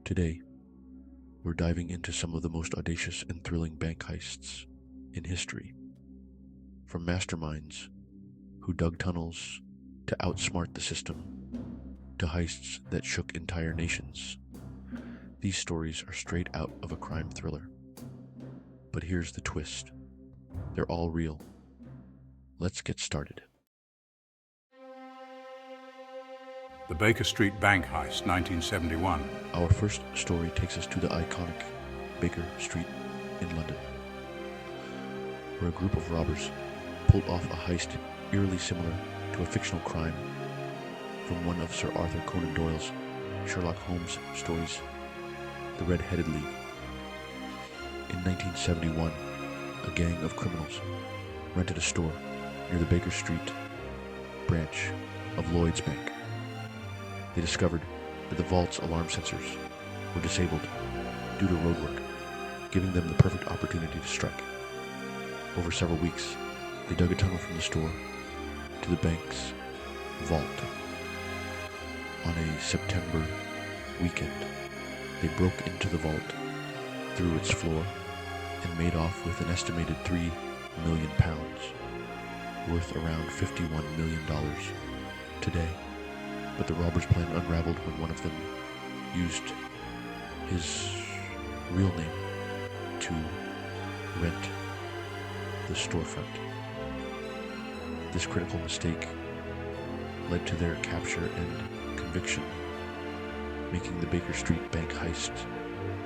Today, we're diving into some of the most audacious and thrilling bank heists in history. From masterminds who dug tunnels to outsmart the system, to heists that shook entire nations. These stories are straight out of a crime thriller. But here's the twist. They're all real. Let's get started. The Baker Street Bank Heist, 1971. Our first story takes us to the iconic Baker Street in London, where a group of robbers pulled off a heist eerily similar to a fictional crime from one of Sir Arthur Conan Doyle's Sherlock Holmes stories, The Red-Headed League. In 1971, a gang of criminals rented a store near the Baker Street branch of Lloyd's Bank. They discovered that the vault's alarm sensors were disabled due to roadwork, giving them the perfect opportunity to strike. Over several weeks, they dug a tunnel from the store to the bank's vault. On a September weekend, they broke into the vault through its floor and made off with an estimated £3 million, worth around $51 million today. But the robbers' plan unraveled when one of them used his real name to rent the storefront. This critical mistake led to their capture and conviction, making the Baker Street Bank heist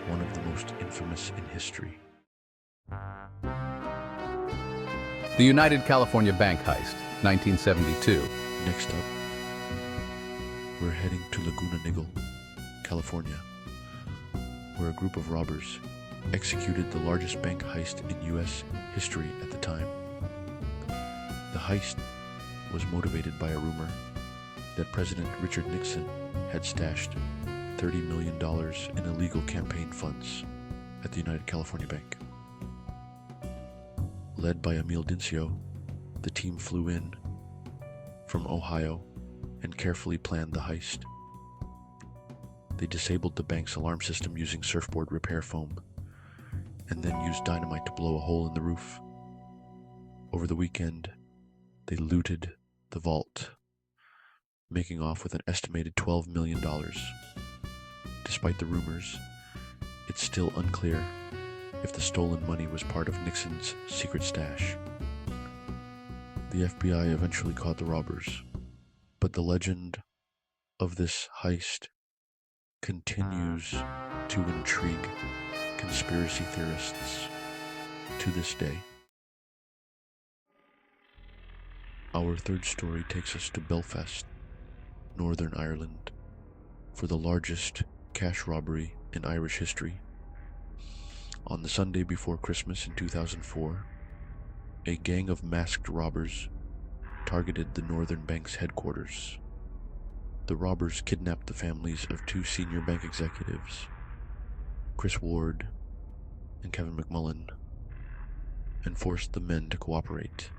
one of the most infamous in history. The United California Bank Heist, 1972. Next up, we're heading to Laguna Niguel, California, where a group of robbers executed the largest bank heist in U.S. history at the time. The heist was motivated by a rumor that President Richard Nixon had stashed $30 million in illegal campaign funds at the United California Bank. Led by Emil Dincio, the team flew in from Ohio and carefully planned the heist. They disabled the bank's alarm system using surfboard repair foam, and then used dynamite to blow a hole in the roof. Over the weekend, they looted the vault, making off with an estimated $12 million. Despite the rumors, it's still unclear if the stolen money was part of Nixon's secret stash. The FBI eventually caught the robbers, but the legend of this heist continues to intrigue conspiracy theorists to this day. Our third story takes us to Belfast, Northern Ireland, for the largest cash robbery in Irish history. On the Sunday before Christmas in 2004, a gang of masked robbers targeted the Northern Bank's headquarters. The robbers kidnapped the families of two senior bank executives, Chris Ward and Kevin McMullen, and forced the men to cooperate.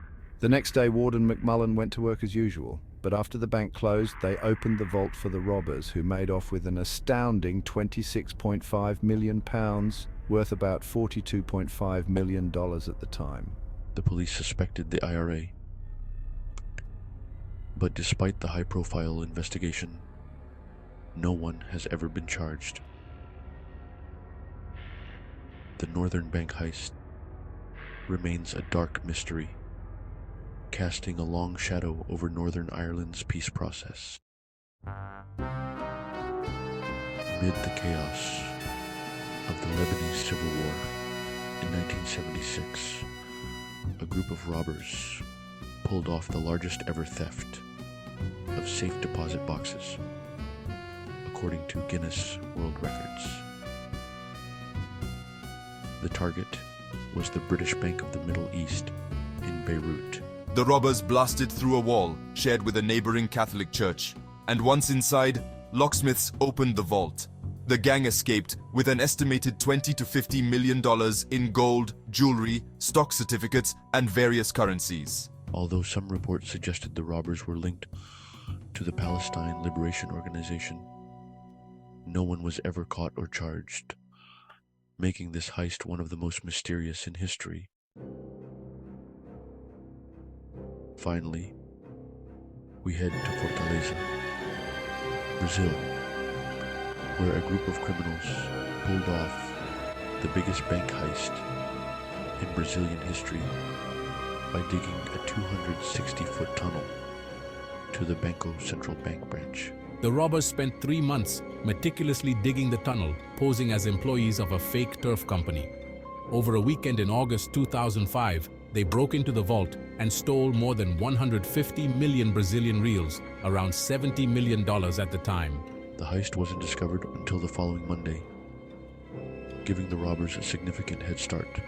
The next day, Ward and McMullen went to work as usual, but after the bank closed, they opened the vault for the robbers, who made off with an astounding £26.5 million, worth about $42.5 million at the time. The police suspected the IRA, but despite the high-profile investigation, no one has ever been charged. The Northern Bank heist remains a dark mystery, casting a long shadow over Northern Ireland's peace process. Amid the chaos of the Lebanese Civil War in 1976, a group of robbers pulled off the largest ever theft of safe deposit boxes, according to Guinness World Records. The target was the British Bank of the Middle East in Beirut. The robbers blasted through a wall shared with a neighboring Catholic church, and once inside, locksmiths opened the vault. The gang escaped with an estimated $20 to $50 million in gold, jewelry, stock certificates, and various currencies. Although some reports suggested the robbers were linked to the Palestine Liberation Organization, no one was ever caught or charged, making this heist one of the most mysterious in history. Finally, we head to Fortaleza, Brazil, where a group of criminals pulled off the biggest bank heist in Brazilian history by digging a 260-foot tunnel to the Banco Central Bank branch. The robbers spent 3 months meticulously digging the tunnel, posing as employees of a fake turf company. Over a weekend in August 2005, they broke into the vault and stole more than 150 million Brazilian reals, around $70 million at the time. The heist wasn't discovered until the following Monday, giving the robbers a significant head start.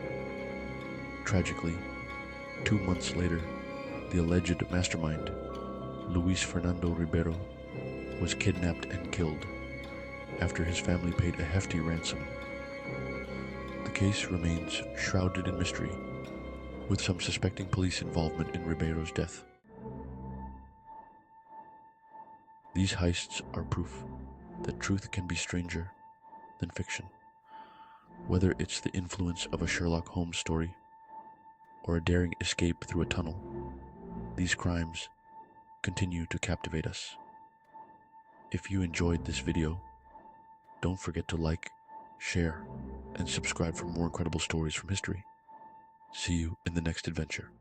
Tragically, 2 months later, the alleged mastermind, Luis Fernando Ribeiro, was kidnapped and killed after his family paid a hefty ransom. The case remains shrouded in mystery, with some suspecting police involvement in Ribeiro's death. These heists are proof that truth can be stranger than fiction. Whether it's the influence of a Sherlock Holmes story or a daring escape through a tunnel, these crimes continue to captivate us. If you enjoyed this video, don't forget to like, share, and subscribe for more incredible stories from history. See you in the next adventure.